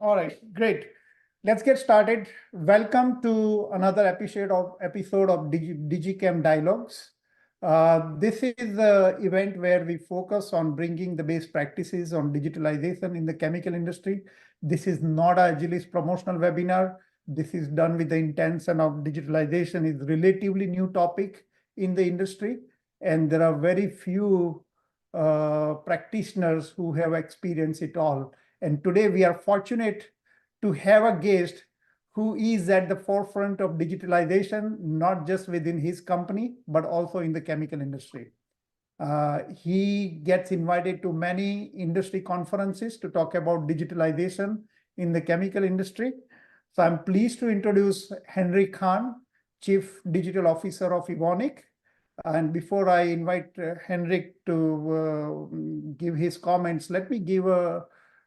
All right, great. Let's get started. Welcome to another episode of DigiChem Dialogues. This is the event where we focus on bringing the best practices on digitalization in the chemical industry. This is not a Agilis promotional webinar. This is done with the intention of digitalization is relatively new topic in the industry, and there are very few practitioners who have experienced it all. And today we are fortunate to have a guest who is at the forefront of digitalization, not just within his company, but also in the chemical industry. He gets invited to many industry conferences to talk about digitalization in the chemical industry. So I'm pleased to introduce Henrik Hahn, Chief Digital Officer of Evonik. And before I invite Henrik to give his comments, let me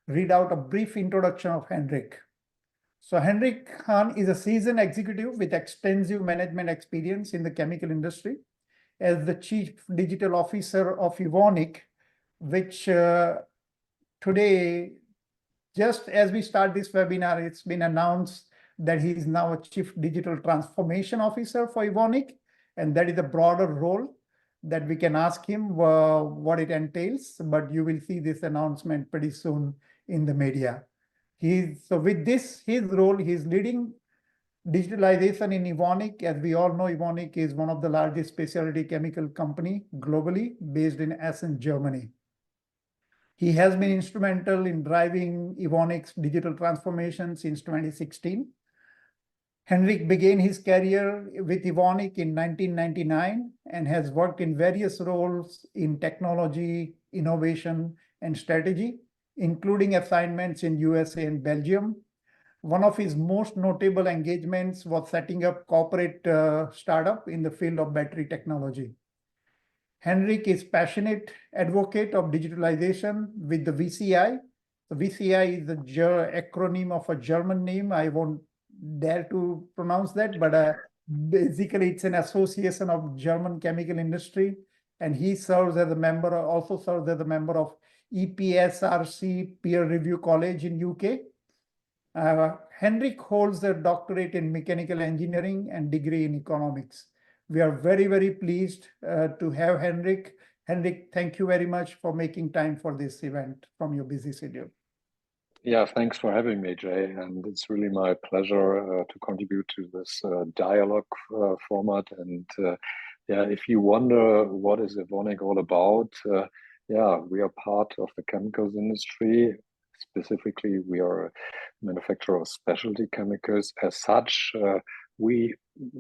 read out a brief introduction of Henrik. So Henrik Hahn is a seasoned executive with extensive management experience in the chemical industry. As the Chief Digital Officer of Evonik, which today, just as we start this webinar, it's been announced that he is now a Chief Digital Transformation Officer for Evonik, and that is a broader role that we can ask him what it entails, but you will see this announcement pretty soon in the media. So with this, his role, he's leading digitalization in Evonik. As we all know, Evonik is one of the largest specialty chemical company globally, based in Essen, Germany. He has been instrumental in driving Evonik's digital transformation since 2016. Henrik began his career with Evonik in 1999 and has worked in various roles in technology, innovation, and strategy, including assignments in USA and Belgium. One of his most notable engagements was setting up corporate startup in the field of battery technology. Henrik is passionate advocate of digitalization with the VCI. The VCI is the acronym of a German name. I won't dare to pronounce that, but basically it's an association of German chemical industry, and he serves as a member, also serves as a member of EPSRC Peer Review College in UK. Henrik holds a doctorate in mechanical engineering and degree in economics. We are very, very pleased to have Henrik. Henrik, thank you very much for making time for this event from your busy schedule. Yeah, thanks for having me, Jay. And it's really my pleasure to contribute to this dialogue format. And yeah, if you wonder what is Evonik all about, yeah, we are part of the chemicals industry. Specifically, we are a manufacturer of specialty chemicals. As such, we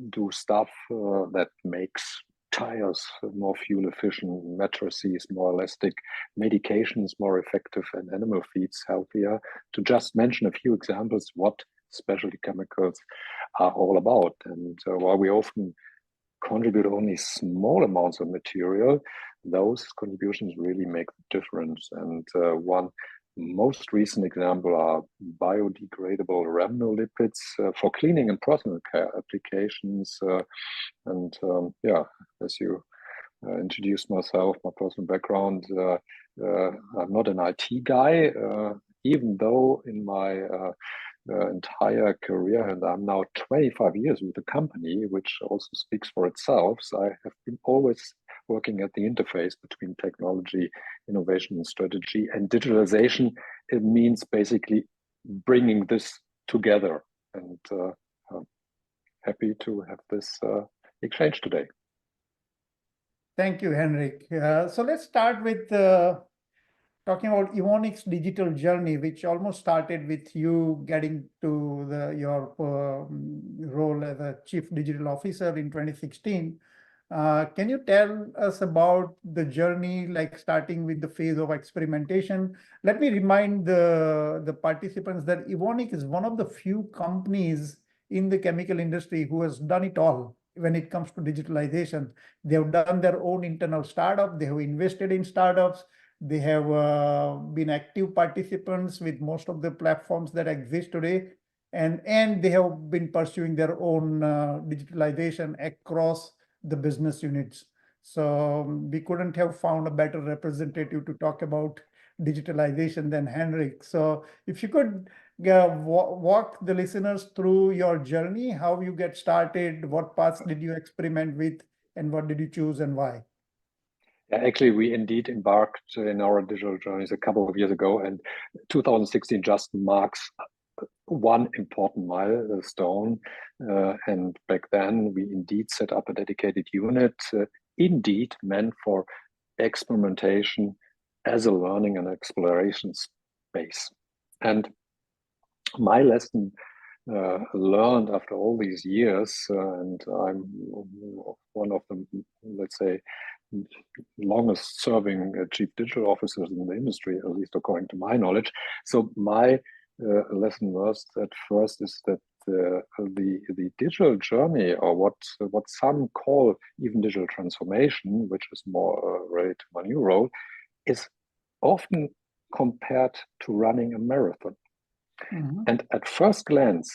do stuff that makes tires more fuel efficient, mattresses more elastic, medications more effective, and animal feeds healthier. To just mention a few examples, what specialty chemicals are all about. And while we often contribute only small amounts of material, those contributions really make the difference. And one most recent example are biodegradable rhamnolipids for cleaning and personal care applications. Yeah, as you introduced myself, my personal background, I'm not an IT guy, even though in my entire career, and I'm now 25 years with the company, which also speaks for itself. So I have been always working at the interface between technology, innovation, and strategy. And digitalization, it means basically bringing this together. And I'm happy to have this exchange today. Thank you, Henrik. So let's start with talking about Evonik's digital journey, which almost started with you getting to your role as a Chief Digital Officer in 2016. Can you tell us about the journey, like starting with the phase of experimentation? Let me remind the participants that Evonik is one of the few companies in the chemical industry who has done it all when it comes to digitalization. They have done their own internal startup, they have invested in startups, they have been active participants with most of the platforms that exist today, and they have been pursuing their own digitalization across the business units. So we couldn't have found a better representative to talk about digitalization than Henrik. So if you could walk the listeners through your journey, how you get started, what paths did you experiment with, and what did you choose and why? Yeah, actually, we indeed embarked in our digital journeys a couple of years ago, and 2016 just marks one important milestone. And back then, we indeed set up a dedicated unit, indeed meant for experimentation as a learning and exploration space. And my lesson learned after all these years, and I'm one of the, let's say, longest serving chief digital officers in the industry, at least according to my knowledge. So my lesson was at first is that the digital journey, or what some call even digital transformation, which is more related to my new role, is often compared to running a marathon. Mhm. And at first glance,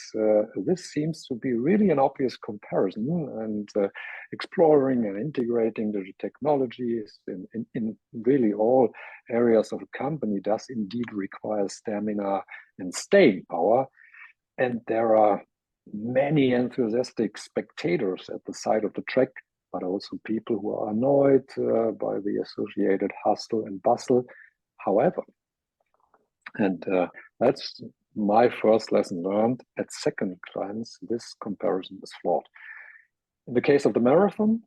this seems to be really an obvious comparison. And exploring and integrating the technologies in really all areas of a company does indeed require stamina and staying power. And there are many enthusiastic spectators at the side of the track, but also people who are annoyed by the associated hustle and bustle. However, and that's my first lesson learned. At second glance, this comparison is flawed. In the case of the marathon,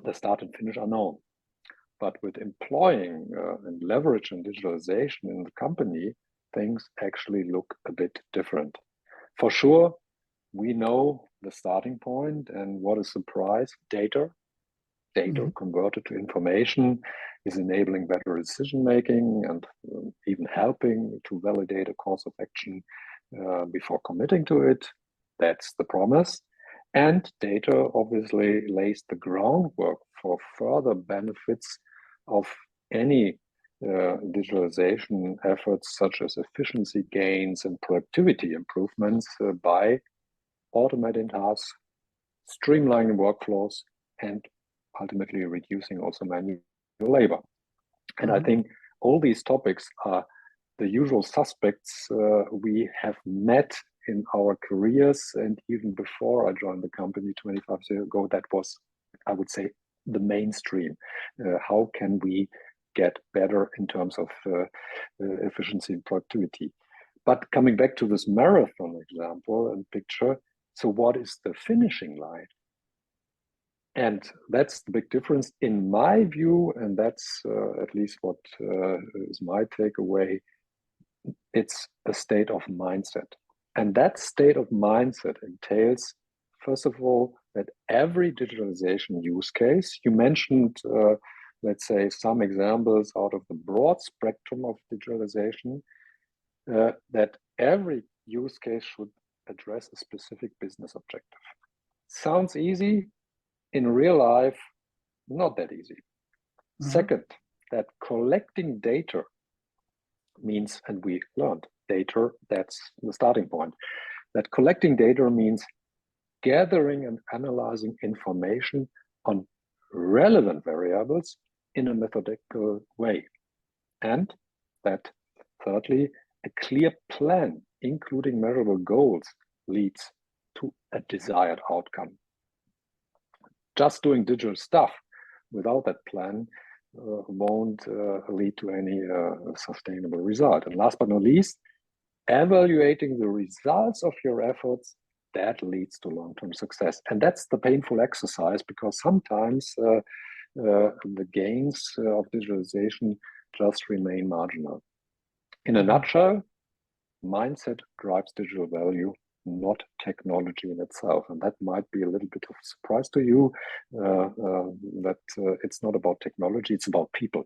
the start and finish are known. But with employing and leveraging digitalization in the company, things actually look a bit different. For sure, we know the starting point, and what a surprise, data converted to information is enabling better decision making and even helping to validate a course of action before committing to it. That's the promise. And data obviously lays the groundwork for further benefits of any digitalization efforts, such as efficiency gains and productivity improvements by automating tasks, streamlining workflows, and ultimately reducing also manual labor. And I think all these topics are the usual suspects we have met in our careers. And even before I joined the company 25 years ago, that was, I would say, the mainstream. How can we get better in terms of efficiency and productivity? But coming back to this marathon example and picture, so what is the finishing line? And that's the big difference in my view, and that's at least what is my takeaway. It's a state of mindset. And that state of mindset entails, first of all, that every digitalization use case, you mentioned, let's say, some examples out of the broad spectrum of digitalization, that every use case should address a specific business objective. Sounds easy. In real life, not that easy. Second, that collecting data means, and we learned data, that's the starting point, that collecting data means gathering and analyzing information on relevant variables in a methodical way. And that thirdly, a clear plan, including measurable goals, leads to a desired outcome. Just doing digital stuff without that plan won't lead to any sustainable result. And last but not least, evaluating the results of your efforts, that leads to long-term success. And that's the painful exercise, because sometimes the gains of digitalization just remain marginal. In a nutshell, mindset drives digital value, not technology in itself. And that might be a little bit of a surprise to you, that it's not about technology, it's about people.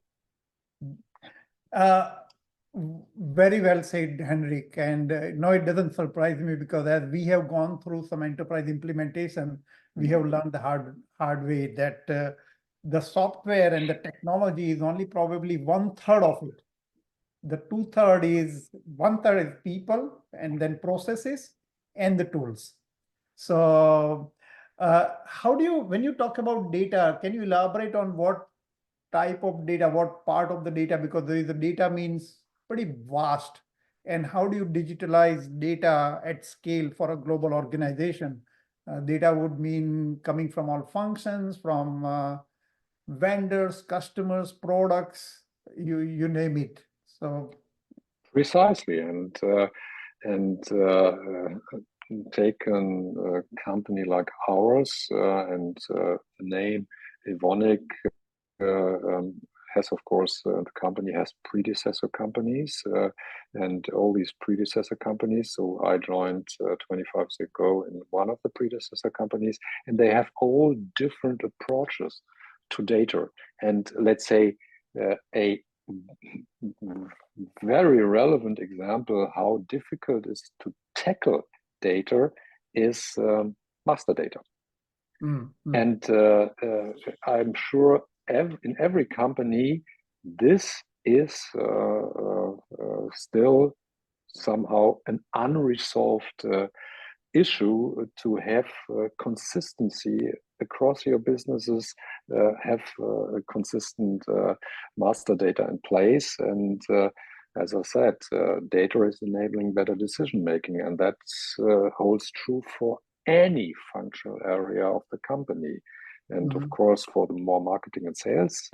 Very well said, Henrik. And no, it doesn't surprise me, because as we have gone through some enterprise implementation, we have learned the hard way that the software and the technology is only probably 1/3 of it. The 2/3 is 1/3 is people, and then processes and the tools. So how do you, when you talk about data, can you elaborate on what type of data, what part of the data, because there is a data means pretty vast, and how do you digitalize data at scale for a global organization? Data would mean coming from all functions, from vendors, customers, products, you name it. So precisely, and take a company like ours, and the name Evonik has, of course, the company has predecessor companies, and all these predecessor companies. So I joined 25 years ago in one of the predecessor companies, and they have all different approaches to data. And let's say a very relevant example how difficult it is to tackle data is master data. And I'm sure in every company, this is still somehow an unresolved issue to have consistency across your businesses, have a consistent master data in place. And as I said, data is enabling better decision making, and that holds true for any functional area of the company. And of course, for the more marketing and sales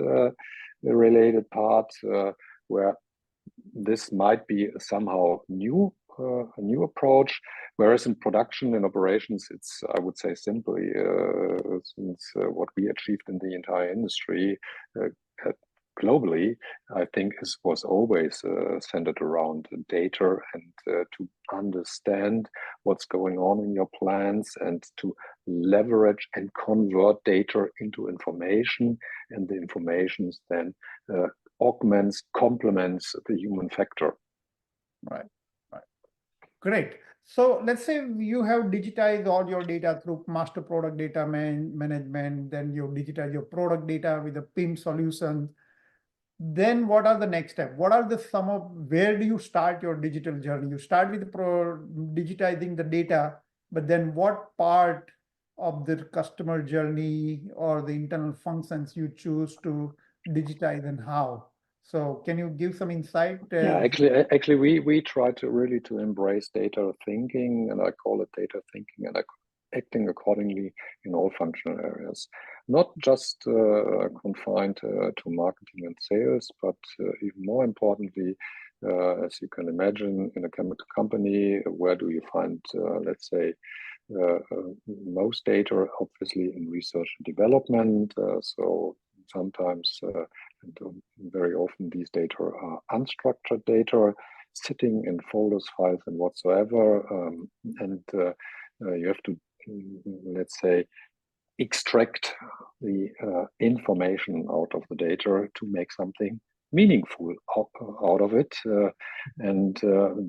related part, where this might be somehow a new approach, whereas in production and operations, it's, I would say, simply since what we achieved in the entire industry globally, I think was always centered around data and to understand what's going on in your plants and to leverage and convert data into information, and the information then augments, complements the human factor. Right. Great. So let's say you have digitized all your data through master product data management, then you digitize your product data with a PIM solution. Then what are the next steps? What are where do you start your digital journey? You start with digitizing the data, but then what part of the customer journey or the internal functions you choose to digitize and how? So can you give some insight? Yeah, actually, we try to really to embrace data thinking, and I call it data thinking, and acting accordingly in all functional areas, not just confined to marketing and sales, but even more importantly, as you can imagine, in a chemical company, where do you find, let's say, most data, obviously, in research and development. So sometimes and very often these data are unstructured data sitting in folders, files, and whatsoever. And you have to, let's say, extract the information out of the data to make something meaningful out of it. And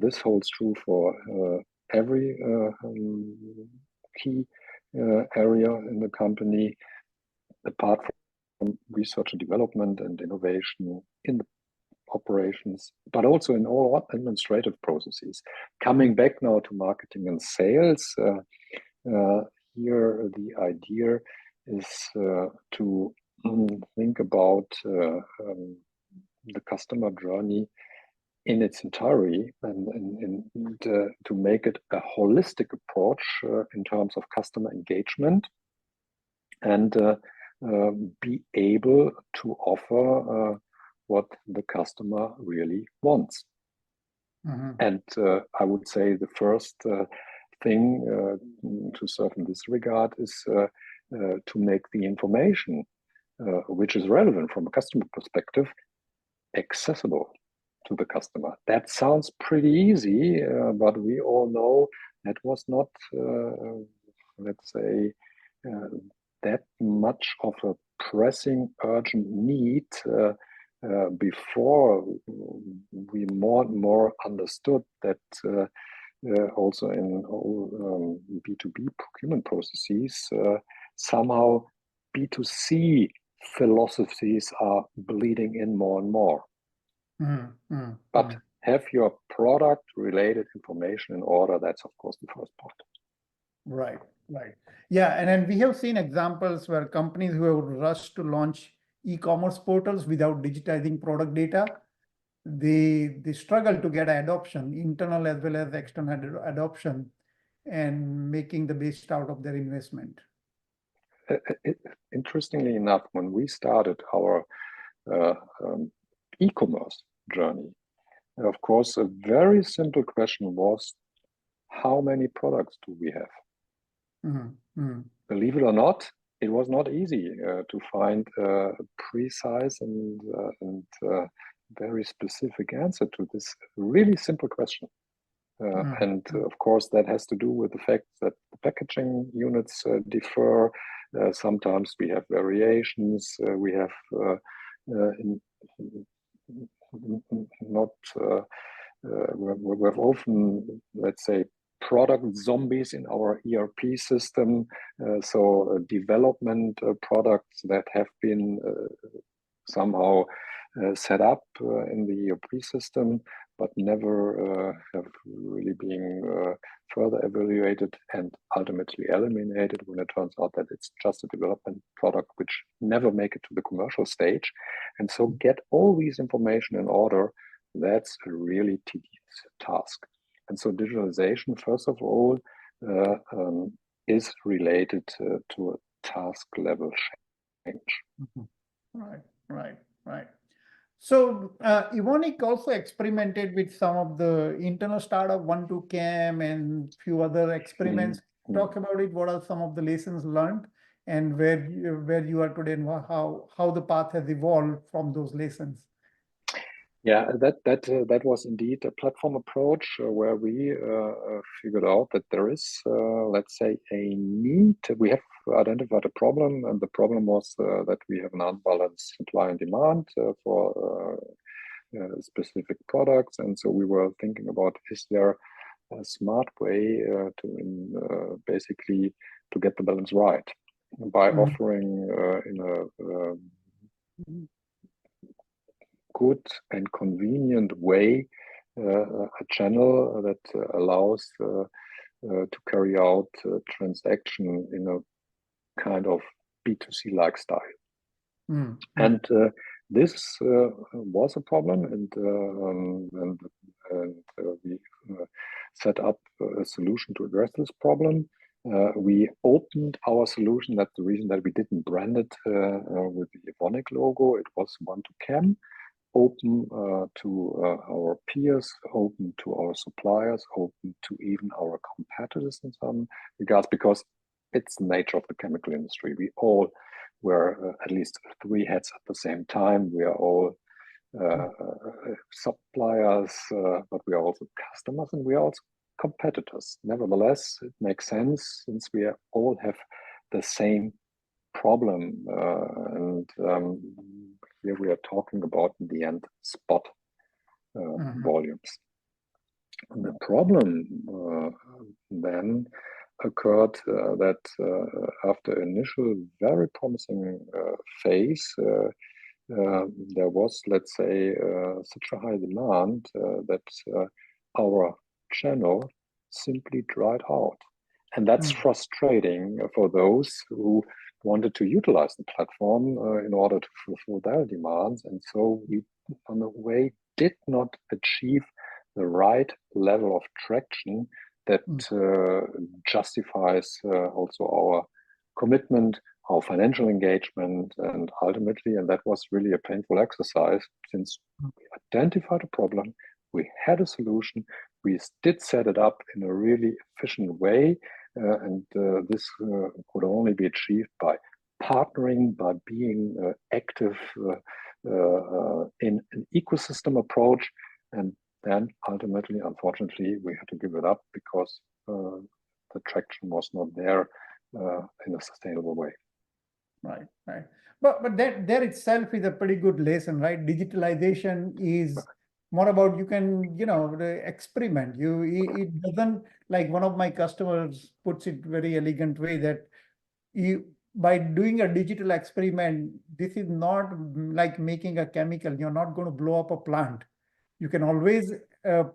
this holds true for every key area in the company, apart from research and development and innovation in the operations, but also in all administrative processes. Coming back now to marketing and sales, here the idea is to think about the customer journey in its entirety, and to make it a holistic approach in terms of customer engagement, and be able to offer what the customer really wants. And I would say the first thing to serve in this regard is to make the information which is relevant from a customer perspective accessible to the customer. That sounds pretty easy, but we all know that was not, let's say, that much of a pressing, urgent need before we more and more understood that also in all B2B procurement processes, somehow B2C philosophies are bleeding in more and more. But have your product related information in order. That's of course the first part. Right. Yeah, and then we have seen examples where companies who have rushed to launch e-commerce portals without digitizing product data, the struggle to get adoption, internal as well as external adoption, and making the best out of their investment. Interestingly enough, when we started our e-commerce journey, of course, a very simple question was, how many products do we have? Believe it or not, it was not easy to find a precise and very specific answer to this really simple question. And of course, that has to do with the fact that the packaging units differ. Sometimes we have variations. We have we have often, let's say, product zombies in our ERP system. So development products that have been somehow set up in the ERP system, but never have really been further evaluated and ultimately eliminated when it turns out that it's just a development product which never make it to the commercial stage. And so get all these information in order, that's a really tedious task. And so digitalization, first of all, is related to a task level change. Right. So Evonik also experimented with some of the internal startup 1-2Chem and few other experiments. Talk about it. What are some of the lessons learned, and where you are today, and how the path has evolved from those lessons? Yeah, that was indeed a platform approach where we figured out that there is, let's say, a need. We have identified a problem, and the problem was that we have an unbalanced supply and demand for specific products. And so we were thinking about, is there a smart way to basically to get the balance right by offering in a good and convenient way a channel that allows to carry out transaction in a kind of B2C like style. And this was a problem, and we set up a solution to address this problem. We opened our solution. That's the reason that we didn't brand it with the Evonik logo. It was 1-2Chem. Open to our peers, open to our suppliers, open to even our competitors in some regards, because it's the nature of the chemical industry. We all wear at least 3 hats at the same time. We are all suppliers, but we are also customers, and we are also competitors. Nevertheless, it makes sense since we all have the same problem, and here we are talking about, in the end, spot volumes. And the problem then occurred that after initial very promising phase, there was, let's say, such a high demand that our channel simply dried out. And that's frustrating for those who wanted to utilize the platform in order to fulfill their demands. And so we, on the way, did not achieve the right level of traction that justifies also our commitment, our financial engagement, and ultimately, and that was really a painful exercise, since we identified a problem, we had a solution, we did set it up in a really efficient way, and this could only be achieved by partnering, by being active in an ecosystem approach. And then ultimately, unfortunately, we had to give it up because the traction was not there in a sustainable way. Right. But that itself is a pretty good lesson, right? Digitalization is more about, you can, experiment. It doesn't, like one of my customers puts it very elegant way, that by doing a digital experiment, this is not like making a chemical. You're not going to blow up a plant. You can always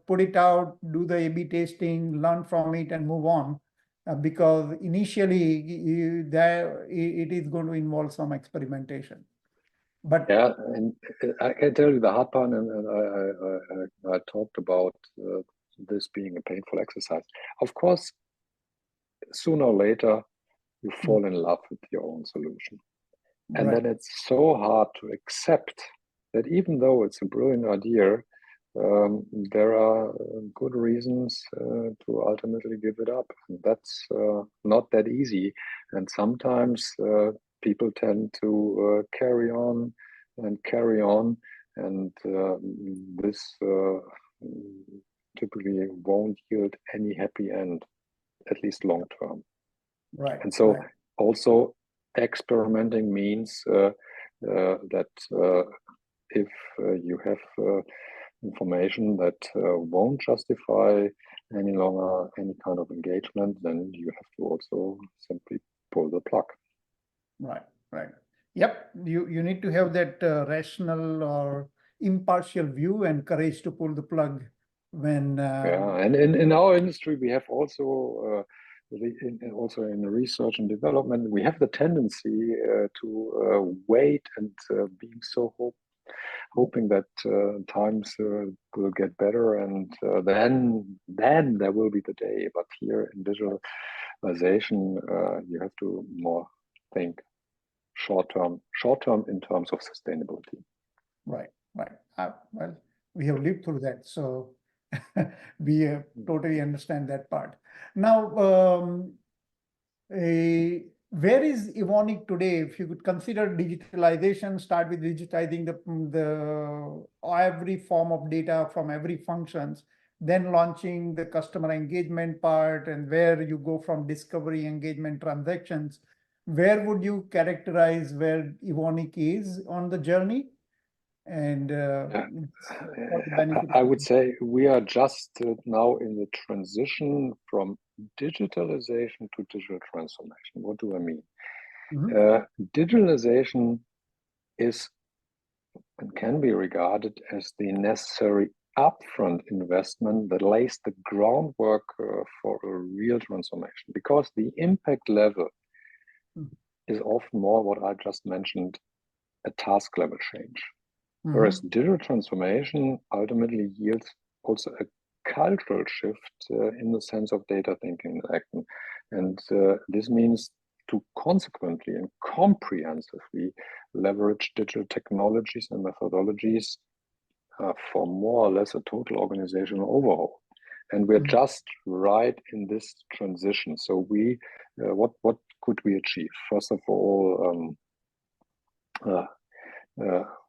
put it out, do the A/B testing, learn from it, and move on. Because initially, it is going to involve some experimentation. But yeah, and I can tell you the hard part, and I talked about this being a painful exercise. Of course, sooner or later, you fall in love with your own solution. And right, then it's so hard to accept that even though it's a brilliant idea, there are good reasons to ultimately give it up. And that's not that easy. And sometimes people tend to carry on and carry on. And this typically won't yield any happy end, at least long term. right, And so right. also experimenting means that if you have information that won't justify any longer any kind of engagement, then you have to also simply pull the plug. Right, right. Yep, you need to have that rational or impartial view and courage to pull the plug when Yeah, and in our industry, we have also also in the research and development, we have the tendency to wait and being so hoping that times will get better, and then there will be the day. But here in digitalization, you have to more think short term in terms of sustainability. right, right. Well, we have lived through that, so we totally understand that part. Now, where is Evonik today? If you could consider digitalization, start with digitizing the every form of data from every functions, then launching the customer engagement part, and where you go from discovery, engagement, transactions. Where would you characterize where Evonik is on the journey? And for the benefit I of would say we are just now in the transition from digitalization to digital transformation. What do I mean? Digitalization is and can be regarded as the necessary upfront investment that lays the groundwork for a real transformation, because the impact level is often more what I just mentioned, a task level change. Whereas digital transformation ultimately yields also a cultural shift in the sense of data thinking and action. And this means to consequently and comprehensively leverage digital technologies and methodologies for more or less a total organizational overhaul. And we're just right in this transition. So we, what could we achieve? First of all,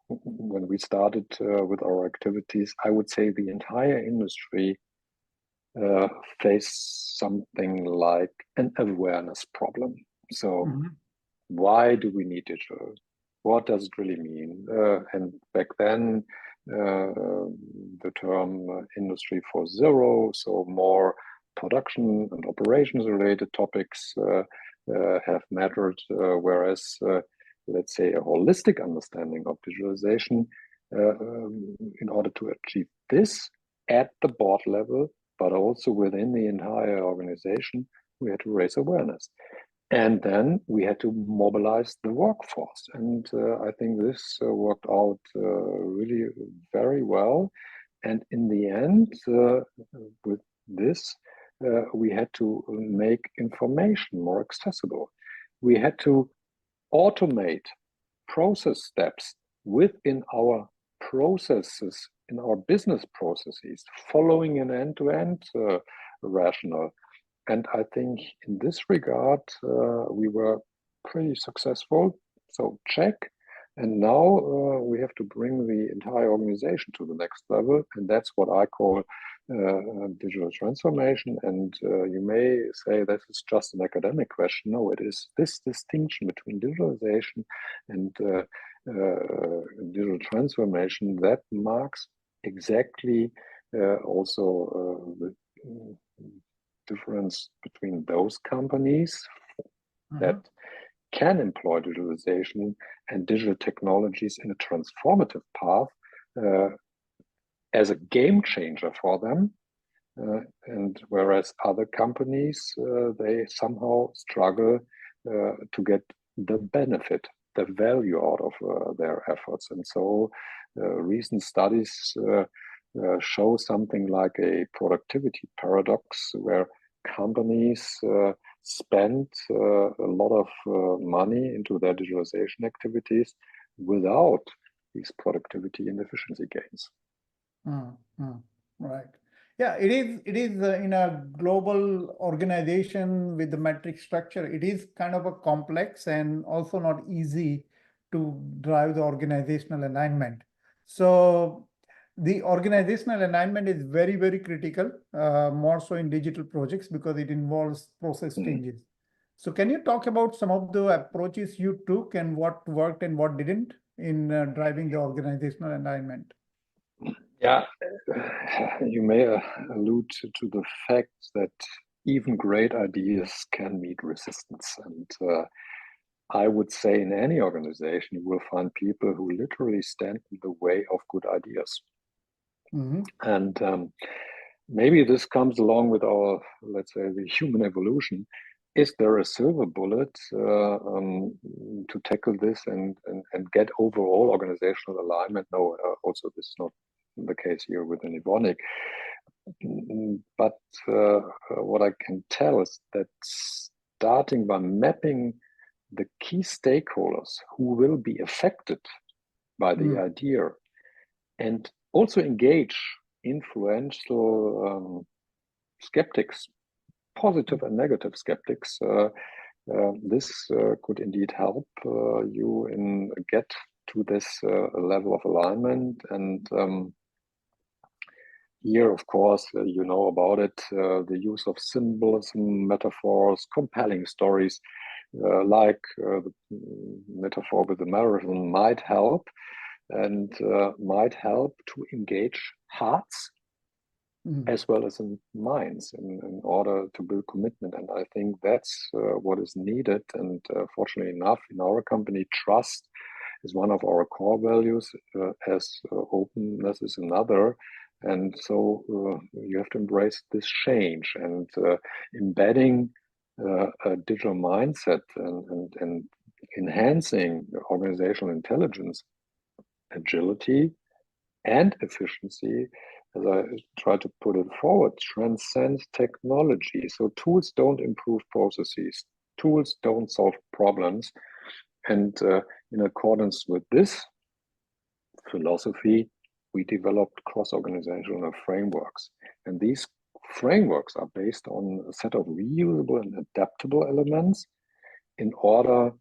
when we started with our activities, I would say the entire industry faced something like an awareness problem. So why do we need digital? What does it really mean? And back then, the term Industry 4.0, so more production and operations related topics have mattered, whereas let's say a holistic understanding of digitalization in order to achieve this at the board level, but also within the entire organization, we had to raise awareness. And then we had to mobilize the workforce. And I think this worked out really very well. And in the end, with this, we had to make information more accessible. We had to automate process steps within our processes, in our business processes, following an end-to-end rationale. And I think in this regard, we were pretty successful. So check. And now we have to bring the entire organization to the next level. And that's what I call digital transformation. And you may say this is just an academic question. No, it is this distinction between digitalization and digital transformation that marks exactly also the difference between those companies that can employ digitalization and digital technologies in a transformative path as a game changer for them. And whereas other companies, they somehow struggle to get the benefit the value out of their efforts. And so recent studies show something like a productivity paradox, where companies spend a lot of money into their digitalization activities without these productivity and efficiency gains. Right. Yeah, it is. It is in a global organization with the metric structure. It is kind of a complex and also not easy to drive the organizational alignment. So the organizational alignment is very, very critical, more so in digital projects because it involves process changes. So can you talk about some of the approaches you took and what worked and what didn't in driving the organizational alignment? Yeah, you may allude to the fact that even great ideas can meet resistance. And I would say in any organization, you will find people who literally stand in the way of good ideas. And maybe this comes along with our, let's say, the human evolution. Is there a silver bullet to tackle this and get overall organizational alignment? No, also this is not the case here within Evonik. But what I can tell is that starting by mapping the key stakeholders who will be affected by the idea, and also engage influential skeptics, positive and negative skeptics, this could indeed help you in get to this level of alignment. And here, of course, you know about it, the use of symbolism, metaphors, compelling stories, like the metaphor with the marathon might help, and might help to engage hearts as well as in minds in order to build commitment. And I think that's what is needed. And fortunately enough, in our company, trust is one of our core values, as openness is another. And so you have to embrace this change, and embedding a digital mindset and enhancing organizational intelligence, agility, and efficiency, as I try to put it forward, transcends technology. So tools don't improve processes, tools don't solve problems. And in accordance with this philosophy, we developed cross-organizational frameworks. And these frameworks are based on a set of reusable and adaptable elements in order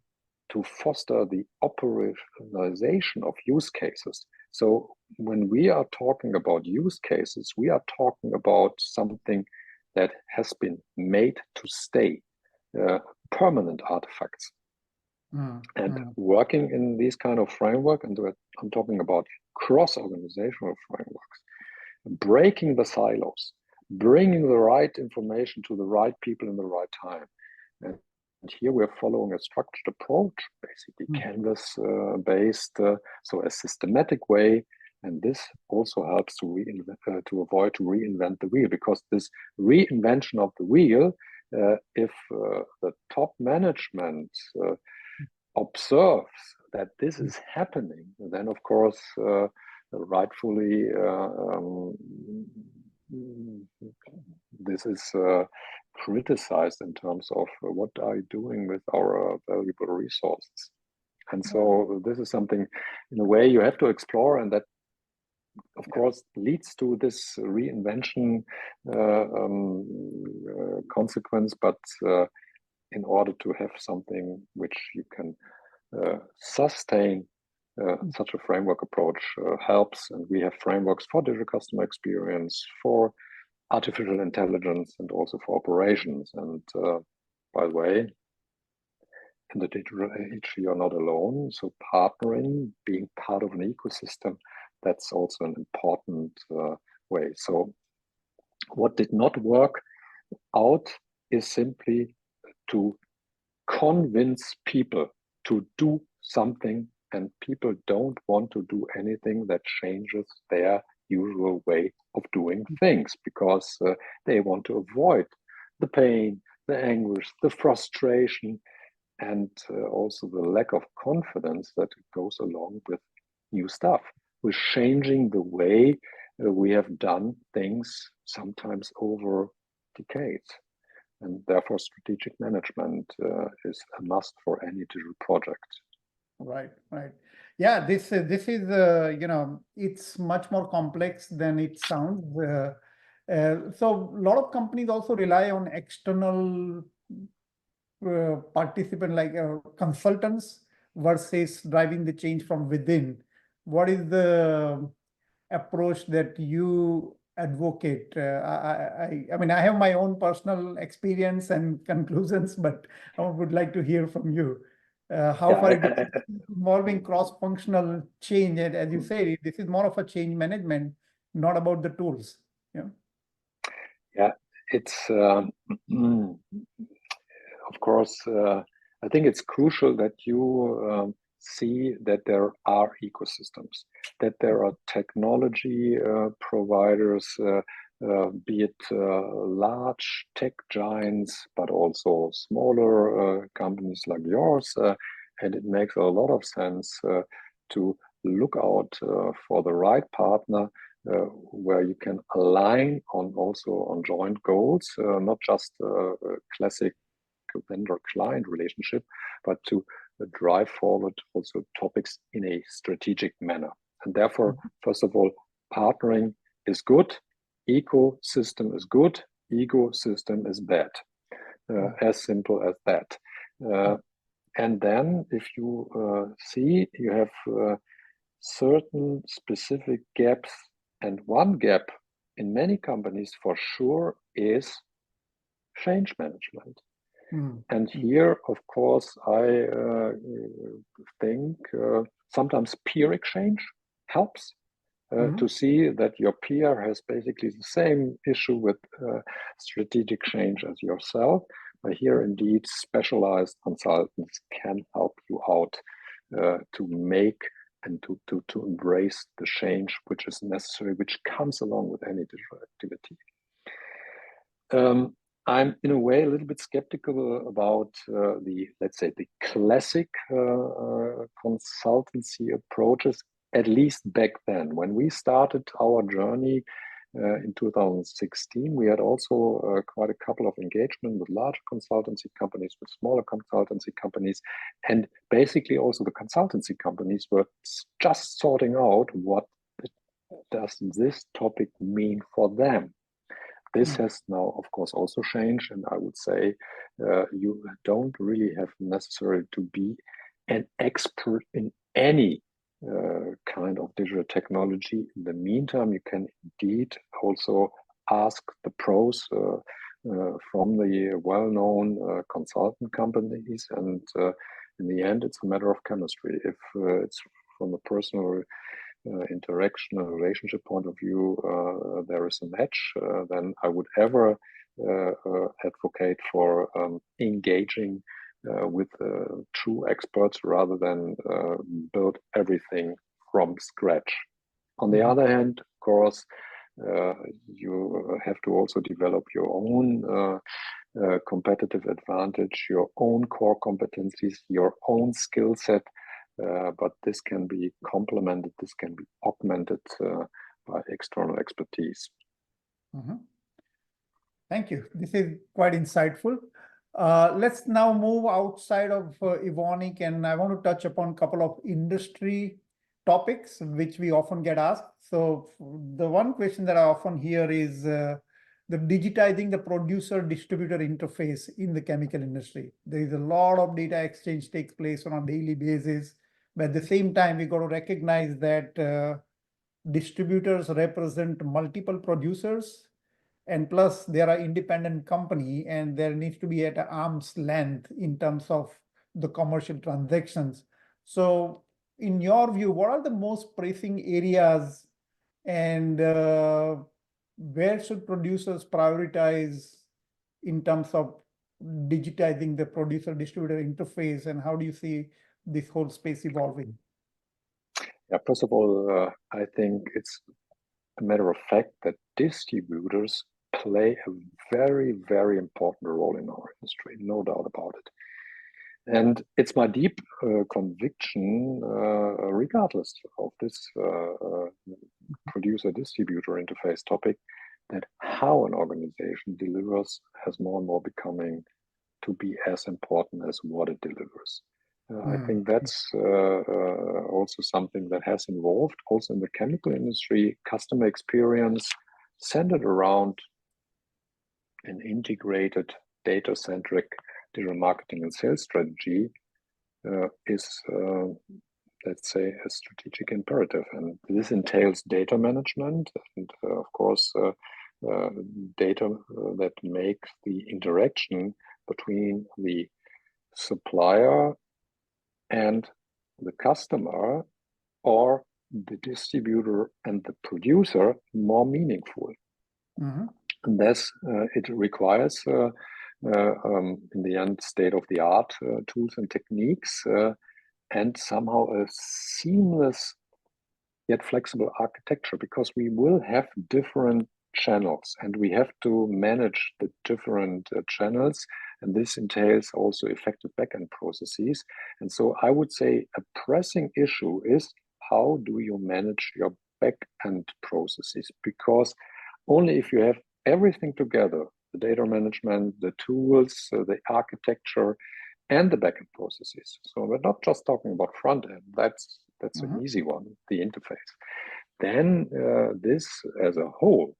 to foster the operationalization of use cases. So when we are talking about use cases, we are talking about something that has been made to stay, permanent artifacts. And working in these kind of framework, and I'm talking about cross-organizational frameworks, breaking the silos, bringing the right information to the right people in the right time. And here we're following a structured approach, basically canvas based, so a systematic way. And this also helps to avoid to reinvent the wheel, because this reinvention of the wheel, if the top management observes that this is happening, then of course rightfully this is criticized in terms of what are you doing with our valuable resources. And so this is something in a way you have to explore, and that of course leads to this reinvention consequence. But in order to have something which you can sustain, such a framework approach helps. And we have frameworks for digital customer experience, for artificial intelligence, and also for operations. And by the way, in the digital age, you're not alone. So partnering, being part of an ecosystem, that's also an important way. So what did not work out is simply to convince people to do something, and people don't want to do anything that changes their usual way of doing things, because they want to avoid the pain, the anguish, the frustration. and also the lack of confidence that goes along with new stuff, with changing the way we have done things, sometimes over decades. And therefore, strategic management is a must for any digital project. Right, right. Yeah, this is it's much more complex than it sounds. So a lot of companies also rely on external participant like consultants versus driving the change from within. What is the approach that you advocate? I mean, I have my own personal experience and conclusions, but I would like to hear from you. How far it is involving cross-functional change, and as you say, this is more of a change management, not about the tools. Yeah. Yeah, it's of course. I think it's crucial that you see that there are ecosystems, that there are technology providers, be it large tech giants, but also smaller companies like yours. And it makes a lot of sense to look out for the right partner where you can align on also on joint goals, not just a classic vendor-client relationship, but to drive forward also topics in a strategic manner. And therefore, first of all, partnering is good, ecosystem is good, ecosystem is bad. As simple as that. And then if you see you have certain specific gaps, and one gap in many companies for sure is change management. And here, of course, I think sometimes peer exchange helps to see that your peer has basically the same issue with strategic change as yourself. But here, indeed, specialized consultants can help you out to make and to embrace the change which is necessary, which comes along with any digital activity. I'm in a way a little bit skeptical about let's say, the classic consultancy approaches, at least back then. When we started our journey in 2016, we had also quite a couple of engagement with large consultancy companies, with smaller consultancy companies, and basically also the consultancy companies were just sorting out what does this topic mean for them. This has now, of course, also changed, and I would say you don't really have necessarily to be an expert in any kind of digital technology. In the meantime, you can indeed also ask the pros from the well-known consultant companies, and in the end, it's a matter of chemistry. If it's from a personal interaction and relationship point of view, there is a match, then I would ever advocate for engaging with true experts rather than build everything from scratch. On the other hand, of course, you have to also develop your own competitive advantage, your own core competencies, your own skill set. But this can be complemented, this can be augmented by external expertise. Thank you. This is quite insightful. Let's now move outside of Evonik, and I want to touch upon a couple of industry topics which we often get asked. So the one question that I often hear is the digitizing the producer-distributor interface in the chemical industry. There is a lot of data exchange takes place on a daily basis. But at the same time, we got to recognize that distributors represent multiple producers, and plus they are an independent company, and there needs to be at an arm's length in terms of the commercial transactions. So in your view, what are the most pressing areas, and where should producers prioritize in terms of digitizing the producer-distributor interface, and how do you see this whole space evolving? Yeah, first of all, I think it's a matter of fact that distributors play a very, very important role in our industry, no doubt about it. And it's my deep conviction, regardless of this producer-distributor interface topic, that how an organization delivers has more and more becoming to be as important as what it delivers. I think that's also something that has evolved also in the chemical industry. Customer experience centered around an integrated, data-centric digital marketing and sales strategy is, let's say, a strategic imperative. And this entails data management and, of course, data that make the interaction between the supplier and the customer, or the distributor and the producer, more meaningful. And thus, it requires, in the end, state-of-the-art tools and techniques, and somehow a seamless yet flexible architecture, because we will have different channels and we have to manage the different channels, and this entails also effective backend processes. And so I would say a pressing issue is, how do you manage your backend processes? Because only if you have everything together, the data management, the tools, the architecture, and the backend processes. So we're not just talking about front end. That's an easy one, the interface. Then this as a whole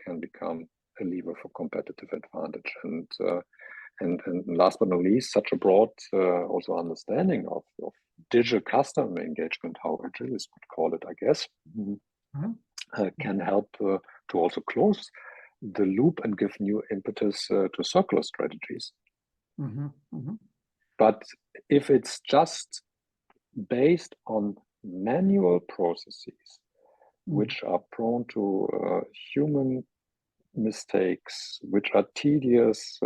can become a lever for competitive advantage. And last but not least, such a broad also understanding of digital customer engagement, how Agilis would call it, I guess, can help to also close the loop and give new impetus to circular strategies. But if it's just based on manual processes, which are prone to human mistakes, which are tedious,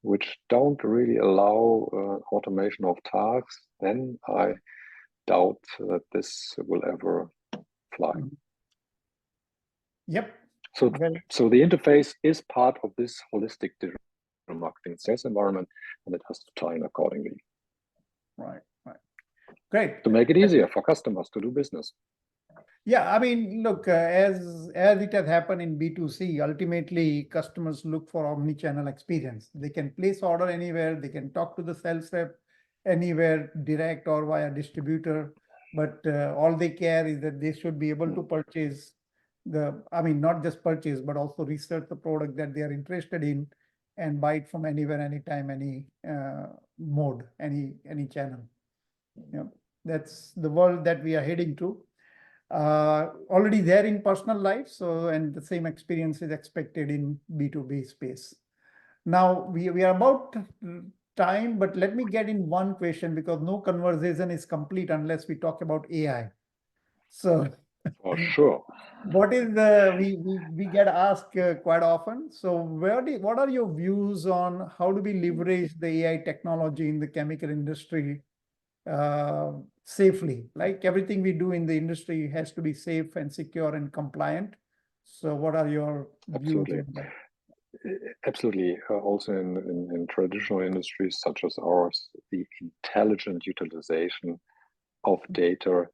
which don't really allow automation of tasks, then I doubt that this will ever fly. Yep. So the interface is part of this holistic digital marketing sales environment, and it has to tie in accordingly. Right. Great. To make it easier for customers to do business. Yeah, I mean, look, as it has happened in B2C, ultimately customers look for omni-channel experience. They can place order anywhere, they can talk to the sales rep anywhere, direct or via distributor, but all they care is that they should be able to purchase not just purchase, but also research the product that they are interested in and buy it from anywhere, anytime, any mode, any channel. Yeah, that's the world that we are heading to. Already there in personal life, and the same experience is expected in B2B space. Now we are about time, but let me get in one question, because no conversation is complete unless we talk about AI. So for sure, what is we get asked quite often. So what are your views on how do we leverage the AI technology in the chemical industry safely? Like everything we do in the industry has to be safe and secure and compliant. So what are your views on that? Absolutely. Also in traditional industries such as ours, the intelligent utilization of data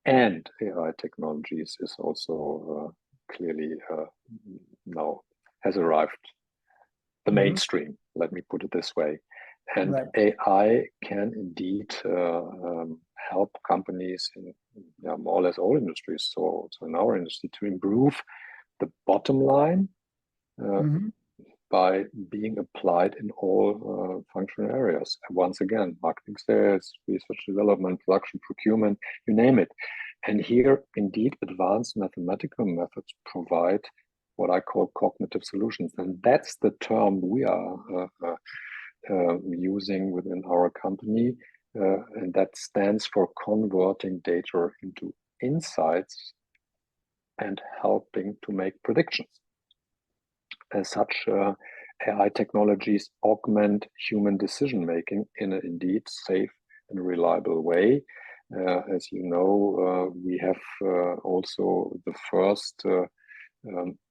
and AI technologies is also clearly now has arrived the mainstream, let me put it this way. And AI can indeed help companies in more or less all industries, so in our industry, to improve the bottom line by being applied in all functional areas. And once again, marketing, sales, research, development, production, procurement, you name it. And here, indeed, advanced mathematical methods provide what I call cognitive solutions. And that's the term we are using within our company. And that stands for converting data into insights and helping to make predictions. As such, AI technologies augment human decision-making in an indeed safe and reliable way. As you know, we have also the first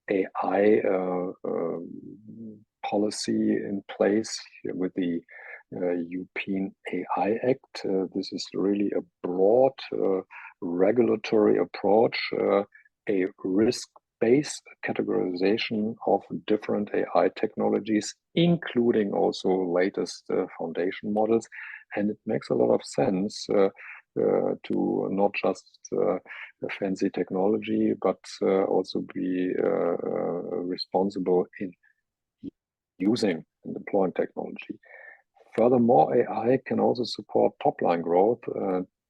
AI policy in place with the European AI Act. This is really a broad regulatory approach, a risk-based categorization of different AI technologies, including also latest foundation models. And it makes a lot of sense to not just fancy technology, but also be responsible in using and deploying technology. Furthermore, AI can also support top-line growth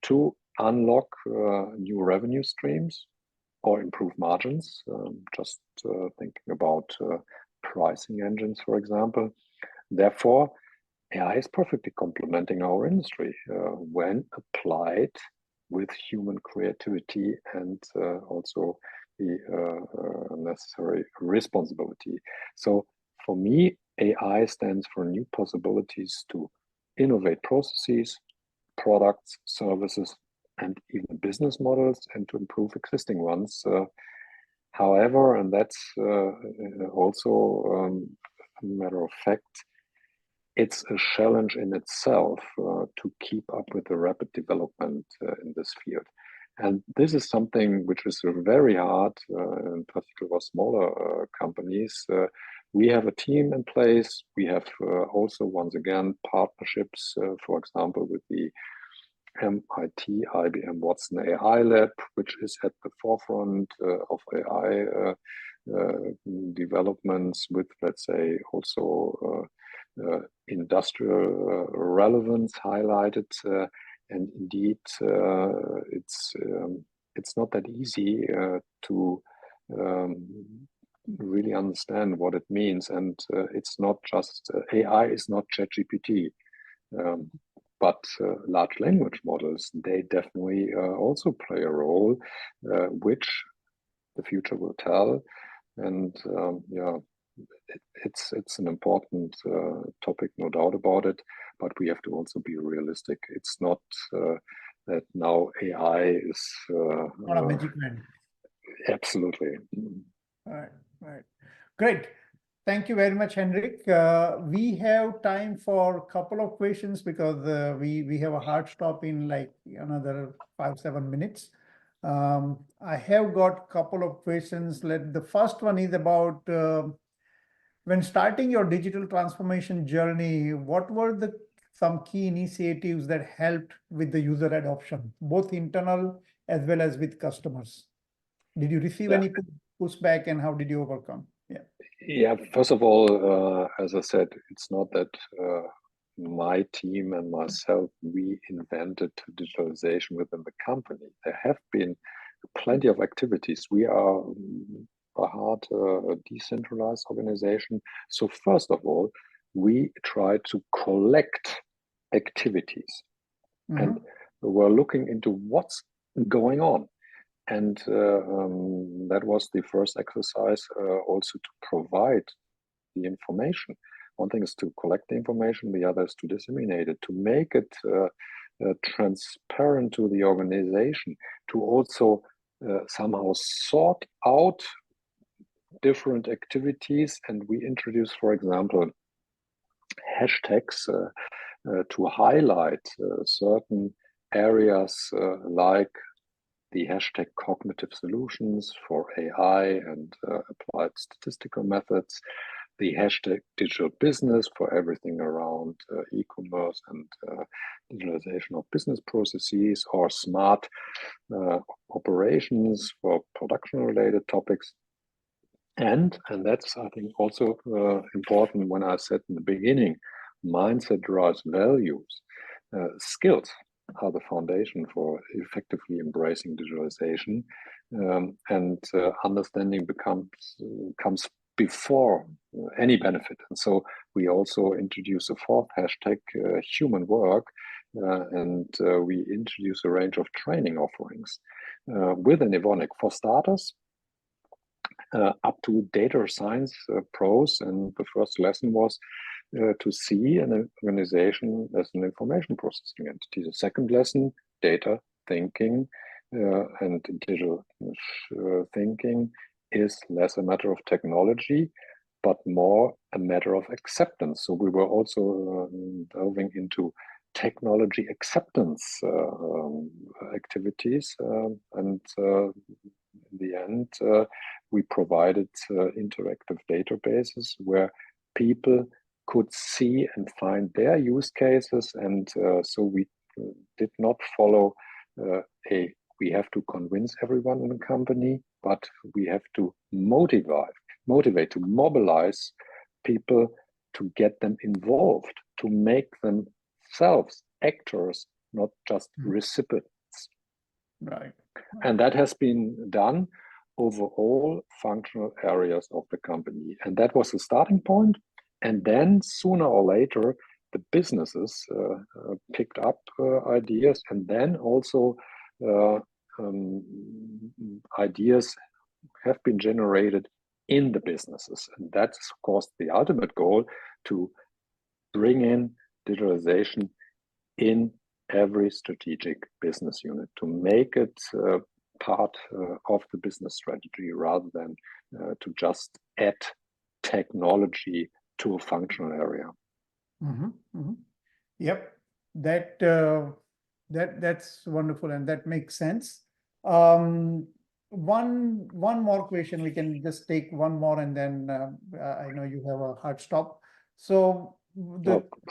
to unlock new revenue streams or improve margins. Just thinking about pricing engines, for example. Therefore, AI is perfectly complementing our industry when applied with human creativity and also the necessary responsibility. So for me, AI stands for new possibilities to innovate processes, products, services, and even business models, and to improve existing ones. However, and that's also a matter of fact, it's a challenge in itself to keep up with the rapid development in this field. And this is something which is very hard, in particular for smaller companies. We have a team in place. We have also, once again, partnerships, for example, with the MIT IBM Watson AI Lab, which is at the forefront of AI developments with, let's say, also industrial relevance highlighted. And indeed, it's not that easy to really understand what it means. And it's not just AI is not ChatGPT, but large language models, they definitely also play a role, which the future will tell. And yeah, it's an important topic, no doubt about it. But we have to also be realistic. It's not that now AI is not a magic wand. Absolutely. Right. Great. Thank you very much, Henrik. We have time for a couple of questions because we have a hard stop in like another 5-7 minutes. I have got a couple of questions. The first one is about when starting your digital transformation journey, what were some key initiatives that helped with the user adoption, both internal as well as with customers? Did you receive any pushback, and how did you overcome? Yeah, first of all, as I said, it's not that my team and myself, we invented digitalization within the company. There have been plenty of activities. We are by heart a decentralized organization. So first of all, we try to collect activities. And we're looking into what's going on. And that was the first exercise, also to provide the information. One thing is to collect the information, the other is to disseminate it, to make it transparent to the organization, to also somehow sort out different activities. And we introduce, for example, hashtags to highlight certain areas like the hashtag cognitive solutions for AI and applied statistical methods, the hashtag digital business for everything around e-commerce and digitalization of business processes, or smart operations for production related topics. And that's, I think, also important when I said in the beginning, mindset drives values. Skills are the foundation for effectively embracing digitalization, and understanding comes before any benefit. And so we also introduce a fourth hashtag, human work, and we introduce a range of training offerings within Evonik. For starters, up to data science pros, and the first lesson was to see an organization as an information processing entity. The second lesson, data thinking and digital thinking is less a matter of technology, but more a matter of acceptance. So we were also delving into technology acceptance activities, and in the end, we provided interactive databases where people could see and find their use cases, and so we did not follow we have to convince everyone in the company, but we have to motivate, to mobilize people, to get them involved, to make themselves actors, not just recipients. Right. And that has been done over all functional areas of the company. And that was the starting point. And then sooner or later, the businesses picked up ideas, and then also ideas have been generated in the businesses. And that's, of course, the ultimate goal, to bring in digitalization in every strategic business unit, to make it part of the business strategy rather than to just add technology to a functional area. Yep, that's wonderful, and that makes sense. One more question. We can just take one more, and then I know you have a hard stop. So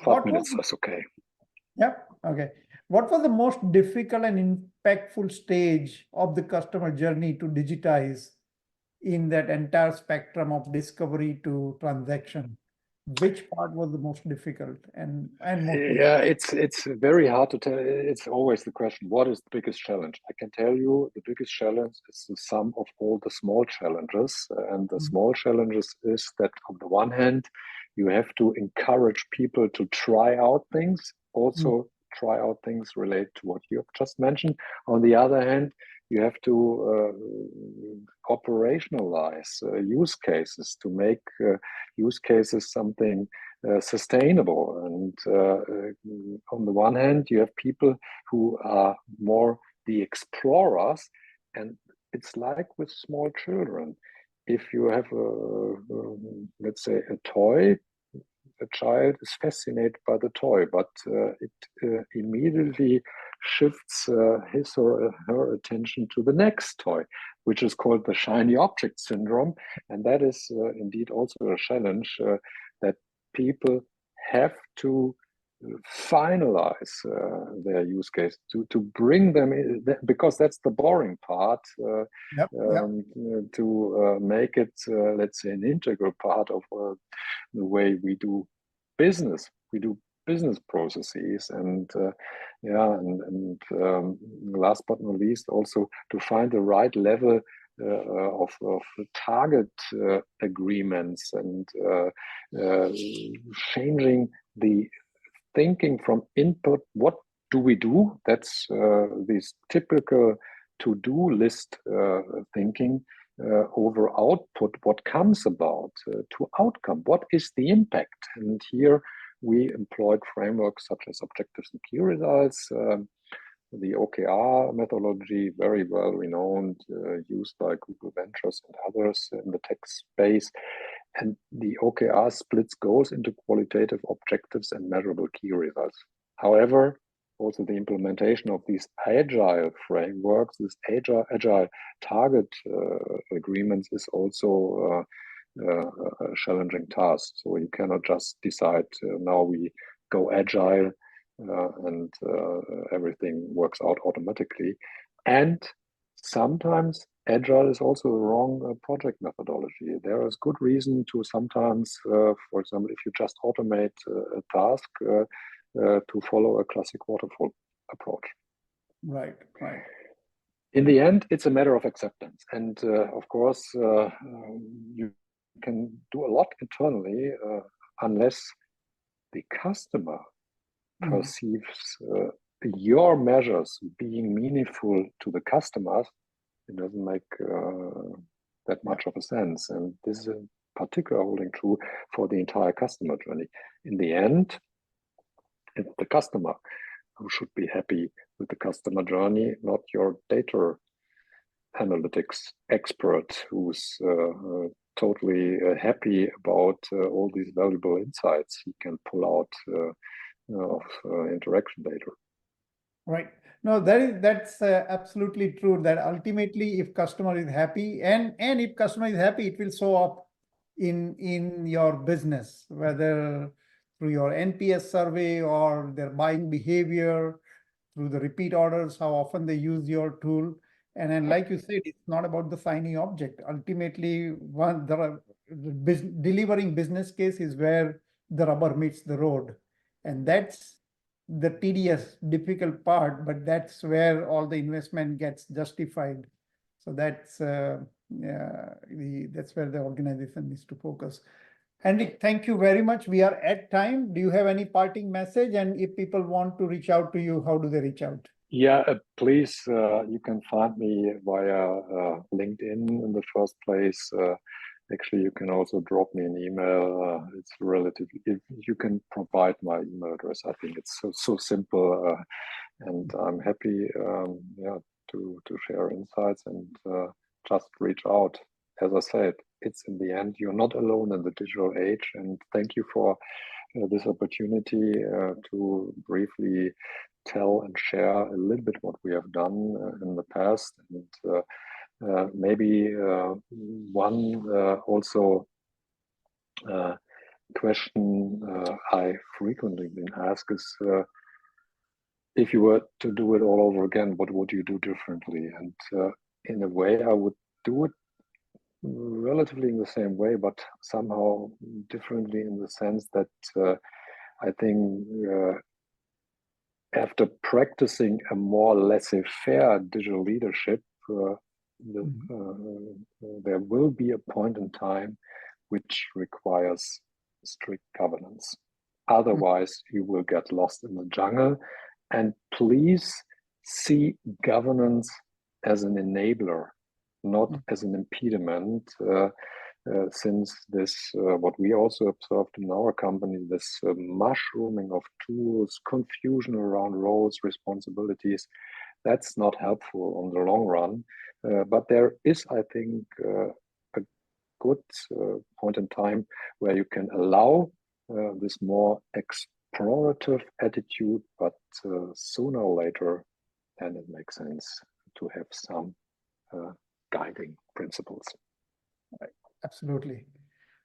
5 minutes, that's okay. Yep. Okay. What was the most difficult and impactful stage of the customer journey to digitize in that entire spectrum of discovery to transaction? Which part was the most difficult and most it's very hard to tell. It's always the question, what is the biggest challenge? I can tell you the biggest challenge is the sum of all the small challenges. And the small challenges is that on the one hand, you have to encourage people to try out things, also try out things related to what you have just mentioned. On the other hand, you have to operationalize use cases to make use cases something sustainable. And on the one hand, you have people who are more the explorers, and it's like with small children. If you have let's say a toy, a child is fascinated by the toy, but it immediately shifts his or her attention to the next toy, which is called the shiny object syndrome. And that is indeed also a challenge that people have to finalize their use case, to bring them in, because that's the boring part, to make it, let's say, an integral part of the way we do business. We do business processes, and last but not least, also to find the right level of target agreements, and changing the thinking from input, what do we do? That's this typical to-do list thinking, over output, what comes about, to outcome, what is the impact? And here we employed frameworks such as objectives and key results, the OKR methodology, very well renowned, used by Google Ventures and others in the tech space. And the OKR splits goals into qualitative objectives and measurable key results. However, also the implementation of these agile frameworks, these agile target agreements is also a challenging task. So you cannot just decide now we go agile and everything works out automatically. And sometimes agile is also the wrong project methodology. There is good reason to sometimes, for example, if you just automate a task, to follow a classic waterfall approach. Right. In the end, it's a matter of acceptance. And of course, you can do a lot internally unless the customer perceives your measures being meaningful to the customers. It doesn't make that much of a sense. And this is in particular holding true for the entire customer journey. In the end, it's the customer who should be happy with the customer journey, not your data analytics expert who's totally happy about all these valuable insights he can pull out of interaction data. Right. No, that's absolutely true. That ultimately, if customer is happy, and if customer is happy, it will show up in your business, whether through your NPS survey or their buying behavior, through the repeat orders, how often they use your tool. And then, like you said, it's not about the shiny object. Ultimately, delivering business case is where the rubber meets the road, and that's the tedious, difficult part, but that's where all the investment gets justified. So that's that's where the organization needs to focus. Henrik, thank you very much. We are at time. Do you have any parting message? And if people want to reach out to you, how do they reach out? Yeah, please, you can find me via LinkedIn in the first place. Actually, you can also drop me an email. It's relatively, if you can provide my email address, I think it's so simple, and I'm happy, to share insights and just reach out. As I said, it's in the end, you're not alone in the digital age, and thank you for this opportunity to briefly tell and share a little bit what we have done in the past, and maybe one also question I frequently been asked is, if you were to do it all over again, what would you do differently? And in a way, I would do it relatively in the same way, but somehow differently, in the sense that I think after practicing a more laissez-faire digital leadership, there will be a point in time which requires strict governance. Otherwise, you will get lost in the jungle. And please see governance as an enabler, not as an impediment. Since this, what we also observed in our company, this mushrooming of tools, confusion around roles, responsibilities, that's not helpful on the long run. But there is, I think, a good point in time where you can allow this more explorative attitude, but sooner or later, then it makes sense to have some guiding principles. Right. Absolutely.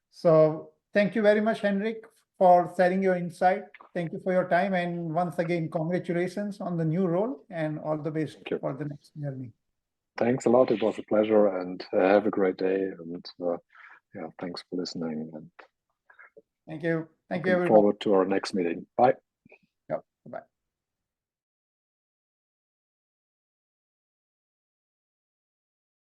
So thank you very much, Henrik, for sharing your insight. Thank you for your time. And once again, congratulations on the new role and all the best for the next journey. Thanks a lot. It was a pleasure, and have a great day. And yeah, thanks for listening. And thank you. Thank you, looking forward to our next meeting. Bye.